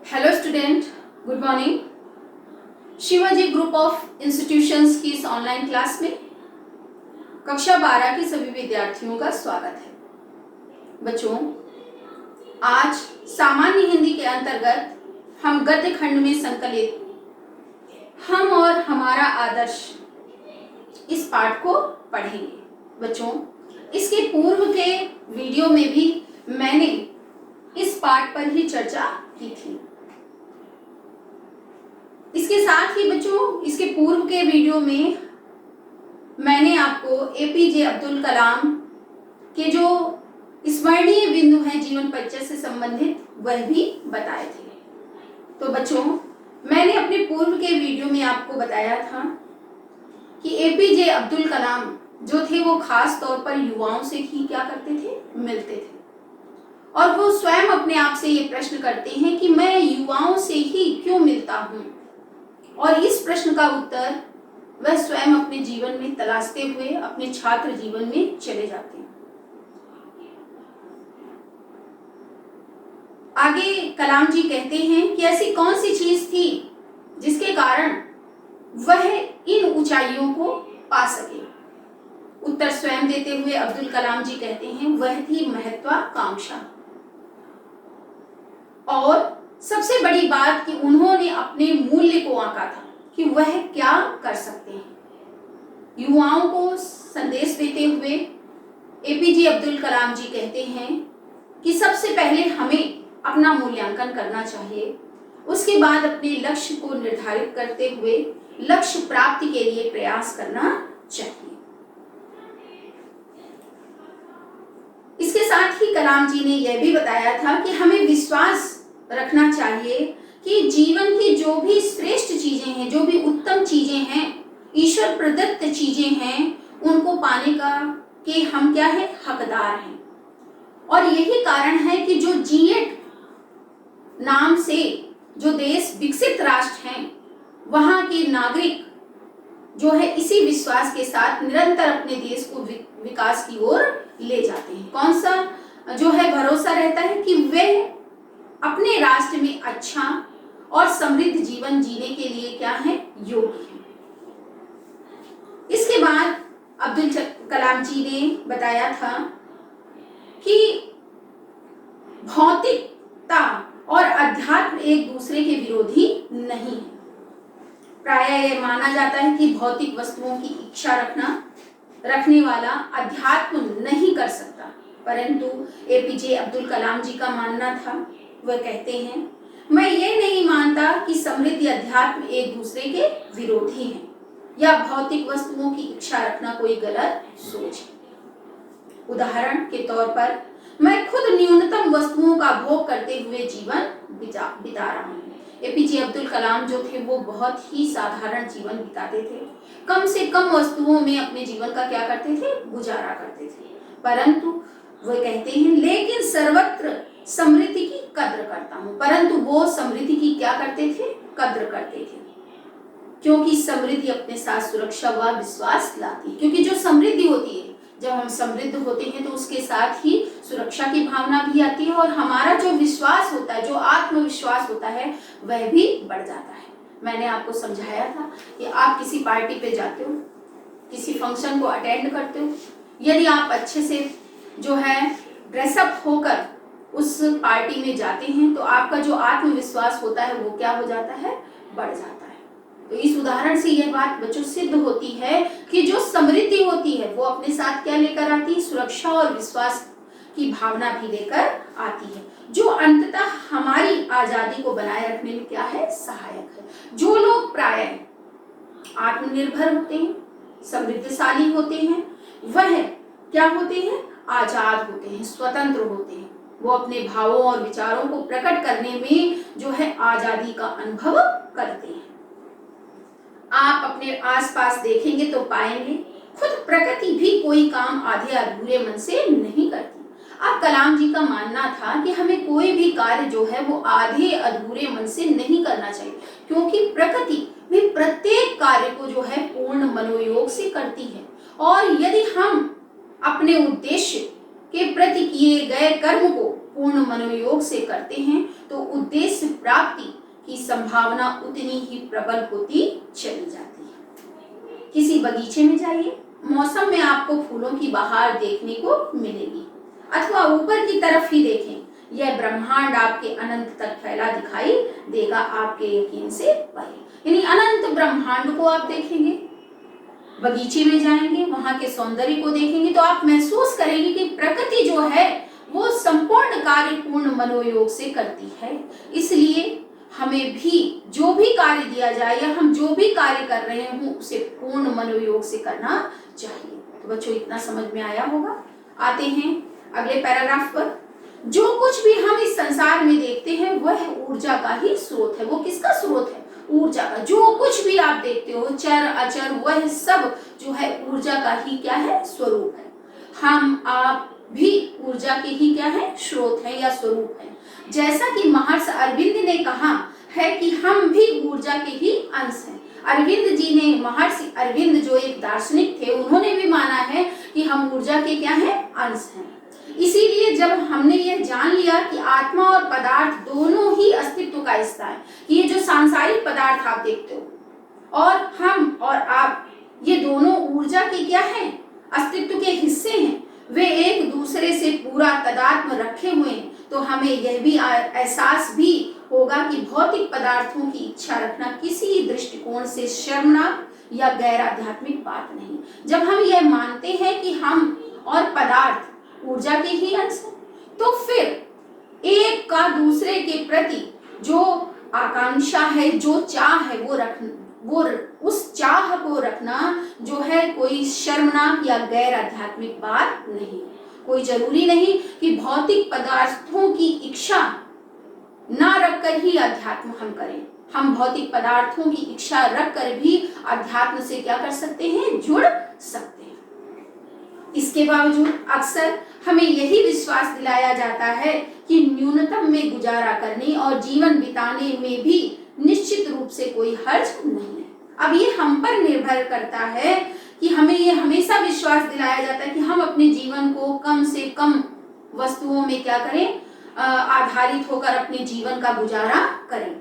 Hello student, good morning. Shivaji group of institutions की इस online class में कक्षा 12 के सभी विद्यार्थियों का स्वागत है। बच्चों, आज सामान्य हिंदी के अंतर्गत हम गद्य खंड में संकलित हम और हमारा आदर्श इस पाठ को पढ़ेंगे। बच्चों, इसके पूर्व के वीडियो में भी मैंने इस पाठ पर ही चर्चा की थी। इसके साथ ही बच्चों, इसके पूर्व के वीडियो में मैंने आपको एपीजे अब्दुल कलाम के जो स्मरणीय बिंदु हैं जीवन परिचय से संबंधित, वह भी बताए थे। तो बच्चों, मैंने अपने पूर्व के वीडियो में आपको बताया था कि एपीजे अब्दुल कलाम जो थे वो खास तौर पर युवाओं से ही क्या करते थे, मिलते थे। और वो स्वयं अपने आप से ये प्रश्न करते हैं कि मैं युवाओं से ही क्यों मिलता हूँ, और इस प्रश्न का उत्तर वह स्वयं अपने जीवन में तलाशते हुए अपने छात्र जीवन में चले जाते हैं। आगे कलाम जी कहते हैं कि ऐसी कौन सी चीज थी जिसके कारण वह इन ऊंचाइयों को पा सके। उत्तर स्वयं देते हुए अब्दुल कलाम जी कहते हैं वह थी महत्वाकांक्षा। और सबसे बड़ी बात कि उन्होंने अपने मूल्य को आंका था कि वह क्या कर सकते हैं। युवाओं को संदेश देते हुए एपीजे अब्दुल कलाम जी कहते हैं कि सबसे पहले हमें अपना मूल्यांकन करना चाहिए, उसके बाद अपने लक्ष्य को निर्धारित करते हुए लक्ष्य प्राप्ति के लिए प्रयास करना चाहिए। इसके साथ ही कलाम जी ने यह भी बताया था कि हमें विश्वास रखना चाहिए कि जीवन की जो भी श्रेष्ठ चीजें हैं, जो भी उत्तम चीजें हैं, ईश्वर प्रदत्त चीजें हैं, उनको पाने का के हम क्या है, हकदार हैं। और यही कारण है कि जो G8 नाम से जो देश विकसित राष्ट्र हैं, वहां के नागरिक जो है इसी विश्वास के साथ निरंतर अपने देश को विकास की ओर ले जाते हैं। कौन सा जो है भरोसा रहता है कि वे अपने राष्ट्र में अच्छा और समृद्ध जीवन जीने के लिए क्या है, योग्य है। इसके बाद अब्दुल कलाम जी ने बताया था कि भौतिकता और अध्यात्म एक दूसरे के विरोधी नहीं है। प्रायः यह माना जाता है कि भौतिक वस्तुओं की इच्छा रखने वाला अध्यात्म नहीं कर सकता, परंतु एपीजे अब्दुल कलाम जी का मानना था, वह कहते हैं मैं ये नहीं मानता कि समृद्धि अध्यात्म एक दूसरे के विरोधी हैं या भौतिक वस्तुओं की इच्छा रखना कोई गलत सोच है। उदाहरण के तौर पर मैं खुद न्यूनतम वस्तुओं का भोग करते हुए जीवन बिता रहा हूँ। एपीजे अब्दुल कलाम जो थे वो बहुत ही साधारण जीवन बिताते थे, कम से कम वस्तुओं में अपने जीवन का क्या करते थे, गुजारा करते थे। परंतु वह कहते हैं लेकिन सर्वत्र समृद्धि की कद्र करता हूँ। परंतु वो समृद्धि की क्या करते थे, कद्र करते थे, क्योंकि समृद्धि अपने साथ सुरक्षा व विश्वास लाती है। क्योंकि जो समृद्धि होती है, जब हम समृद्ध होते हैं तो उसके साथ ही सुरक्षा की भावना भी आती है, और हमारा जो विश्वास होता है, जो आत्मविश्वास होता है, वह भी बढ़ जाता है। मैंने आपको समझाया था कि आप किसी पार्टी पे जाते हो, किसी फंक्शन को अटेंड करते हो, यदि आप अच्छे से जो है ड्रेसअप होकर उस पार्टी में जाते हैं तो आपका जो आत्मविश्वास होता है वो क्या हो जाता है, बढ़ जाता है। तो इस उदाहरण से यह बात बच्चों सिद्ध होती है कि जो समृद्धि होती है वो अपने साथ क्या लेकर आती है, सुरक्षा और विश्वास की भावना भी लेकर आती है, जो अंततः हमारी आजादी को बनाए रखने में क्या है, सहायक है। जो लोग प्रायः आत्मनिर्भर होते हैं, समृद्धशाली होते हैं, वह क्या होते हैं, आजाद होते हैं, स्वतंत्र होते हैं। वो अपने भावों और विचारों को प्रकट करने में जो है आजादी का अनुभव करते हैं। आप अपने आसपास देखेंगे तो पाएंगे खुद प्रकृति भी कोई काम आधे अधूरे मन से नहीं करती। अब कलाम जी का मानना था कि हमें कोई भी कार्य जो है वो आधे अधूरे मन से नहीं करना चाहिए, क्योंकि प्रकृति भी प्रत्येक कार्य को जो है पूर्ण मनोयोग से करती है। और यदि हम अपने उद्देश्य के प्रति किए गए कर्म को पूर्ण मनोयोग से करते हैं तो उद्देश्य प्राप्ति की संभावना उतनी ही प्रबल होती चली जाती है। किसी बगीचे में जाइए, मौसम में आपको फूलों की बहार देखने को मिलेगी, अथवा ऊपर की तरफ ही देखें, यह ब्रह्मांड आपके अनंत तक फैला दिखाई देगा, आपके यकीन से परे। यानी अनंत ब्रह्मांड को आप देखेंगे, बगीचे में जाएंगे, वहां के सौंदर्य को देखेंगे, तो आप महसूस करेंगे कि प्रकृति जो है वो संपूर्ण कार्य पूर्ण मनोयोग से करती है। इसलिए हमें भी जो भी कार्य दिया जाए या हम जो भी कार्य कर रहे हों उसे पूर्ण मनोयोग से करना चाहिए। तो बच्चों, इतना समझ में आया होगा। आते हैं अगले पैराग्राफ पर। जो कुछ भी हम इस संसार में देखते हैं वह ऊर्जा का ही स्रोत है। वो किसका स्रोत है? ऊर्जा का। जो कुछ भी आप देखते हो, चर अचर, वह सब जो है ऊर्जा का ही क्या है? स्वरूप है। हम आप भी ऊर्जा के ही क्या है? स्रोत है या स्वरूप है। जैसा कि महर्षि अरविंद ने कहा है कि हम भी ऊर्जा के ही अंश हैं। अरविंद जी ने, महर्षि अरविंद जो एक दार्शनिक थे, उन्होंने भी माना है कि हम ऊर्जा के क्या है? अंश हैं। इसीलिए जब हमने ये जान लिया कि आत्मा और पदार्थ दोनों ही अस्तित्व का हिस्सा है, कि ये जो सांसारिक पदार्थ आप देखते हो और हम और आप, ये दोनों ऊर्जा के क्या है? अस्तित्व के हिस्से हैं, वे एक दूसरे से पूरा तादात्म्य रखे हुए हैं, तो हमें यह भी एहसास भी होगा कि भौतिक पदार्थों की इच्छा रखना किसी दृष्टिकोण से शर्मनाक या गैर आध्यात्मिक बात नहीं। जब हम यह मानते हैं कि हम और पदार्थ ऊर्जा के ही अंश हैं, तो फिर एक का दूसरे के प्रति जो आकांक्षा है, जो चाह है, वो उस चाह को रखना जो है कोई शर्मनाक या गैर आध्यात्मिक बात नहीं है। कोई जरूरी नहीं कि भौतिक पदार्थों की इच्छा ना रखकर ही अध्यात्म हम करें। हम भौतिक पदार्थों की इच्छा रखकर भी अध्यात्म से क्या कर सकते हैं? जुड़ सकते हैं। इसके बावजूद अक्सर हमें यही विश्वास दिलाया जाता है कि न्यूनतम में गुजारा करने और जीवन बिताने में भी निश्चित रूप से कोई हर्ज नहीं है। अब ये हम पर निर्भर करता है कि हमें ये हमेशा विश्वास दिलाया जाता है कि हम अपने जीवन को कम से कम वस्तुओं में क्या करें? आधारित होकर अपने जीवन का गुजारा करें।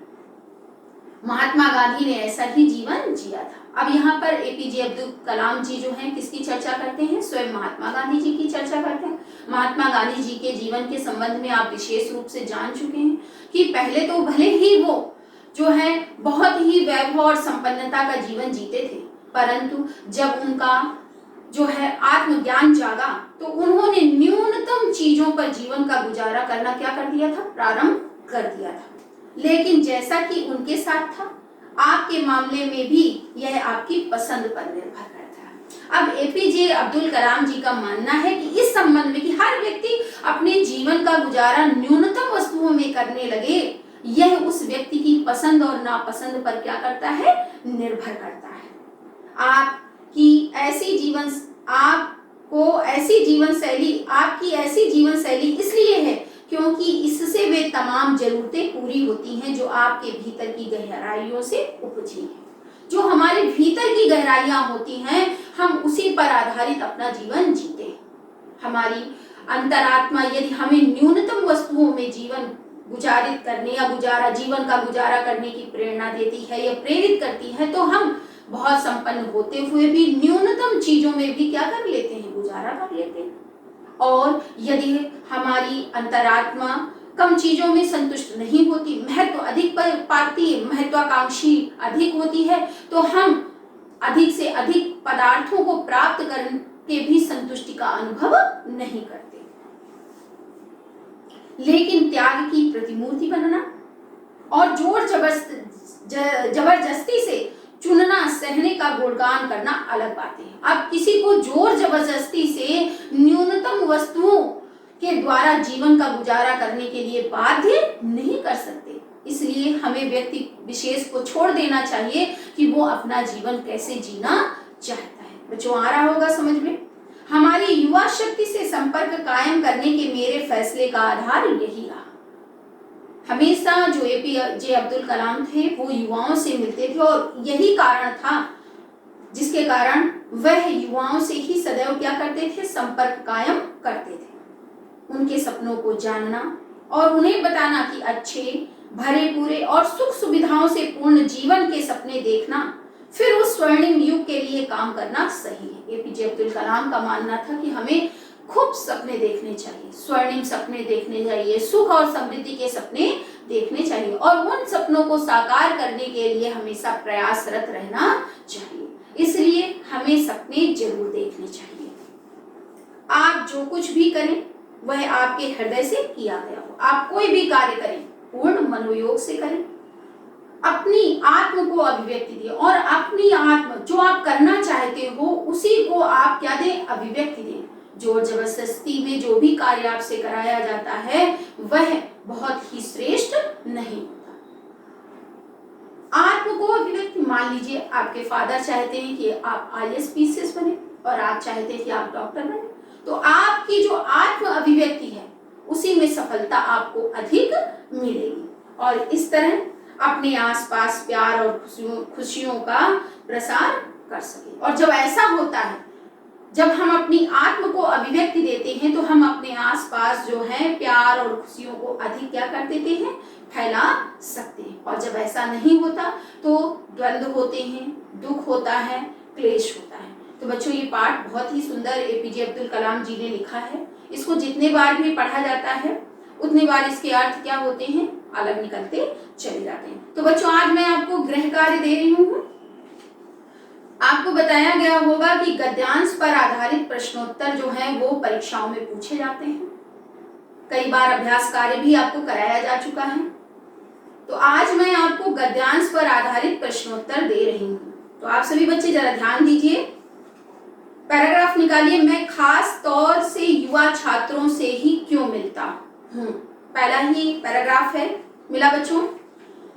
महात्मा गांधी ने ऐसा ही जीवन जिया था। अब यहाँ पर एपीजे अब्दुल कलाम जी जो हैं किसकी चर्चा करते हैं? स्वयं महात्मा गांधी जी की चर्चा करते हैं। महात्मा गांधी जी के जीवन के संबंध में आप विशेष रूप से जान चुके हैं कि पहले तो भले ही वो जो है बहुत ही वैभव और संपन्नता का जीवन जीते थे, परंतु जब उनका जो है आत्मज्ञान जागा तो उन्होंने न्यूनतम चीजों पर जीवन का गुजारा करना क्या कर दिया था? प्रारंभ कर दिया था। लेकिन जैसा कि उनके साथ था, आपके मामले में भी यह आपकी पसंद पर निर्भर करता है। अब एपीजे अब्दुल कलाम जी का मानना है कि इस संबंध में कि हर व्यक्ति अपने जीवन का गुजारा न्यूनतम वस्तुओं में करने लगे, यह उस व्यक्ति की पसंद और नापसंद पर क्या करता है? निर्भर करता है। आपकी ऐसी जीवन शैली इसलिए है क्योंकि इससे वे तमाम जरूरतें पूरी होती हैं जो आपके भीतर की गहराइयों से उपजी हैं। जो हमारे भीतर की गहराइयां होती हैं, हम उसी पर आधारित अपना जीवन जीते हैं। हमारी अंतरात्मा यदि हमें न्यूनतम वस्तुओं में जीवन गुजारित करने या जीवन का गुजारा करने की प्रेरणा देती है या प्रेरित करती है, तो हम बहुत संपन्न होते हुए भी न्यूनतम चीजों में भी क्या कर लेते हैं? गुजारा कर लेते हैं। और यदि हमारी अंतरात्मा कम चीजों में संतुष्ट नहीं होती, महत्व अधिक पाती है, महत्वाकांक्षी अधिक होती है, तो हम अधिक से अधिक पदार्थों को प्राप्त करके भी संतुष्टि का अनुभव नहीं करते। लेकिन त्याग की प्रतिमूर्ति बनना और जोर जबरदस्ती से चुनना, सहने का गुणगान करना अलग बातें हैं। अब किसी को जोर जबरदस्ती से न्यूनतम वस्तुओं के द्वारा जीवन का गुजारा करने के लिए बाध्य नहीं कर सकते। इसलिए हमें व्यक्ति विशेष को छोड़ देना चाहिए कि वो अपना जीवन कैसे जीना चाहता है। बच्चों, आ रहा होगा समझ में? हमारी युवा शक्ति से संपर्क कायम करने के मेरे फैसले का आधार यही रहा। हमेशा जो एपीजे अब्दुल कलाम थे वो युवाओं से मिलते थे और यही कारण था जिसके कारण वह युवाओं से ही सदैव क्या करते थे? संपर्क कायम करते थे। उनके सपनों को जानना और उन्हें बताना कि अच्छे भरे पूरे और सुख सुविधाओं से पूर्ण जीवन के सपने देखना, फिर उस स्वर्णिम युग के लिए काम करना सही है। एपीजे अब्दुल कलाम का मानना था कि हमें खूब सपने देखने चाहिए, स्वर्णिम सपने देखने चाहिए, सुख और समृद्धि के सपने देखने चाहिए और उन सपनों को साकार करने के लिए हमेशा प्रयासरत रहना चाहिए। इसलिए हमें सपने जरूर देखने चाहिए। आप जो कुछ भी करें वह आपके हृदय से किया गया हो। आप कोई भी कार्य करें पूर्ण मनोयोग से करें, अपनी आत्म को अभिव्यक्ति दें और अपनी आत्म जो आप करना चाहते हो उसी को आप क्या दें, अभिव्यक्ति दें। जोर जबरदस्ती में जो भी कार्य आपसे कराया जाता है वह बहुत ही श्रेष्ठ नहीं होता। आत्म को अभिव्यक्ति, मान लीजिए आपके फादर चाहते हैं कि आप IAS PCS बने और आप चाहते हैं कि आप डॉक्टर बने, तो आपकी जो आत्म अभिव्यक्ति है उसी में सफलता आपको अधिक मिलेगी और इस तरह अपने आसपास प्यार और खुशियों का प्रसार कर सके। और जब ऐसा होता है, जब हम अपनी आत्म को अभिव्यक्ति देते हैं तो हम अपने आसपास जो है प्यार और खुशियों को अधिक क्या कर देते हैं, फैला सकते हैं। और जब ऐसा नहीं होता तो द्वंद्व होते हैं, दुख होता है, क्लेश होता है। तो बच्चों ये पाठ बहुत ही सुंदर एपीजे अब्दुल कलाम जी ने लिखा है। इसको जितने बार भी पढ़ा जाता है उतनी बार इसके अर्थ क्या होते हैं, अलग निकलते चले जाते हैं। तो बच्चों आज मैं आपको गृह कार्य दे रही हूँ। आपको बताया गया होगा कि गद्यांश पर आधारित प्रश्नोत्तर जो हैं वो परीक्षाओं में पूछे जाते हैं। कई बार अभ्यास कार्य भी आपको कराया जा चुका है। तो आज मैं आपको गद्यांश पर आधारित प्रश्नोत्तर दे रही हूँ। तो आप सभी बच्चे जरा ध्यान दीजिए, पैराग्राफ निकालिए। मैं खास तौर से युवा छात्रों से ही क्यों मिलता हूँ, पहला ही पैराग्राफ है, मिला बच्चों।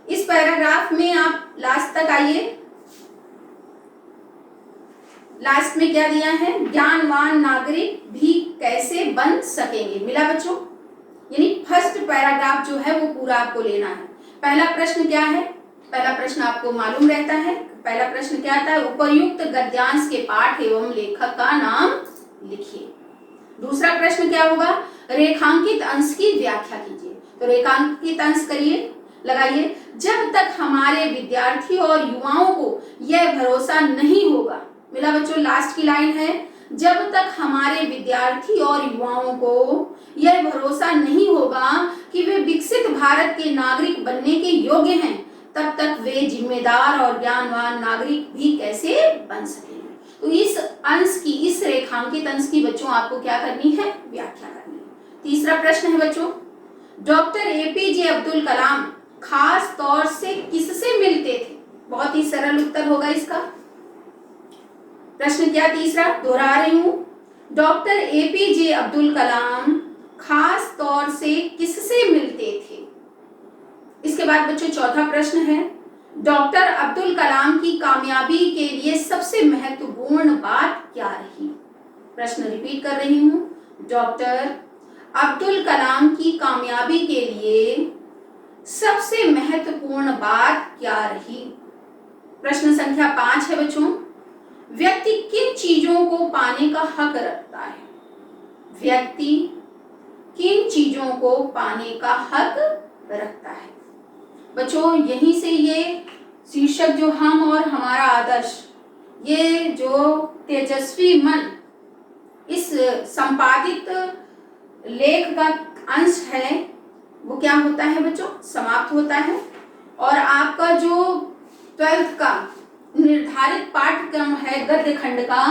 इस पैराग्राफ में आप लास्ट तक आइए। लास्ट में क्या दिया है, ज्ञानवान नागरिक भी कैसे बन सकेंगे, मिला बच्चों। यानी फर्स्ट पैराग्राफ जो है वो पूरा आपको लेना है। पहला प्रश्न क्या है, पहला प्रश्न आपको मालूम रहता है। पहला प्रश्न क्या आता है, उपर्युक्त गद्यांश के पाठ एवं लेखक का नाम लिखिए। दूसरा प्रश्न क्या होगा, रेखांकित अंश की व्याख्या कीजिए। तो रेखांकित अंश करिए, लगाइए। जब तक हमारे विद्यार्थी और युवाओं को यह भरोसा नहीं होगा, मिला बच्चों, लास्ट की लाइन है, जब तक हमारे विद्यार्थी और युवाओं को यह भरोसा नहीं होगा कि वे विकसित भारत के नागरिक बनने के योग्य हैं, तब तक वे जिम्मेदार और ज्ञानवान नागरिक भी कैसे बन सकेंगे। तो इस अंश की, इस रेखांकित अंश की बच्चों आपको क्या करनी है, व्याख्या करनी है। तीसरा प्रश्न है बच्चों, डॉक्टर एपीजे अब्दुल कलाम खास तौर से किससे मिलते थे। बहुत ही सरल उत्तर होगा इसका। प्रश्न क्या, तीसरा दोहरा रही हूं, डॉक्टर एपीजे अब्दुल कलाम खास तौर से किससे मिलते थे। इसके बाद बच्चों चौथा प्रश्न है, डॉक्टर अब्दुल कलाम की कामयाबी के लिए सबसे महत्वपूर्ण बात क्या रही। प्रश्न रिपीट कर रही हूं, डॉक्टर अब्दुल कलाम की कामयाबी के लिए सबसे महत्वपूर्ण बात क्या रही। प्रश्न संख्या 5 है बच्चों, व्यक्ति किन चीजों को पाने का हक रखता है। व्यक्ति किन चीजों को पाने का हक रखता है। बच्चों यहीं से ये शीर्षक जो हम और हमारा आदर्श, ये जो तेजस्वी मन, इस संपादित लेख का अंश है वो क्या होता है बच्चों, समाप्त होता है। और आपका जो 12th का निर्धारित पाठ्यक्रम है गद्य खंड का,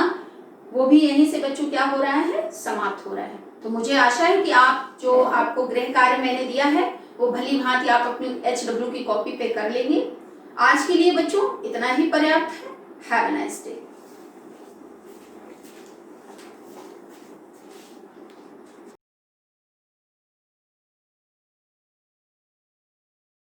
वो भी यहीं से बच्चों क्या हो रहा है, समाप्त हो रहा है। तो मुझे आशा है कि आप जो आपको गृह कार्य मैंने दिया है वो भली भांति आप अपनी HW की कॉपी पे कर लेंगे। आज के लिए बच्चों इतना ही पर्याप्त है। Have a nice day.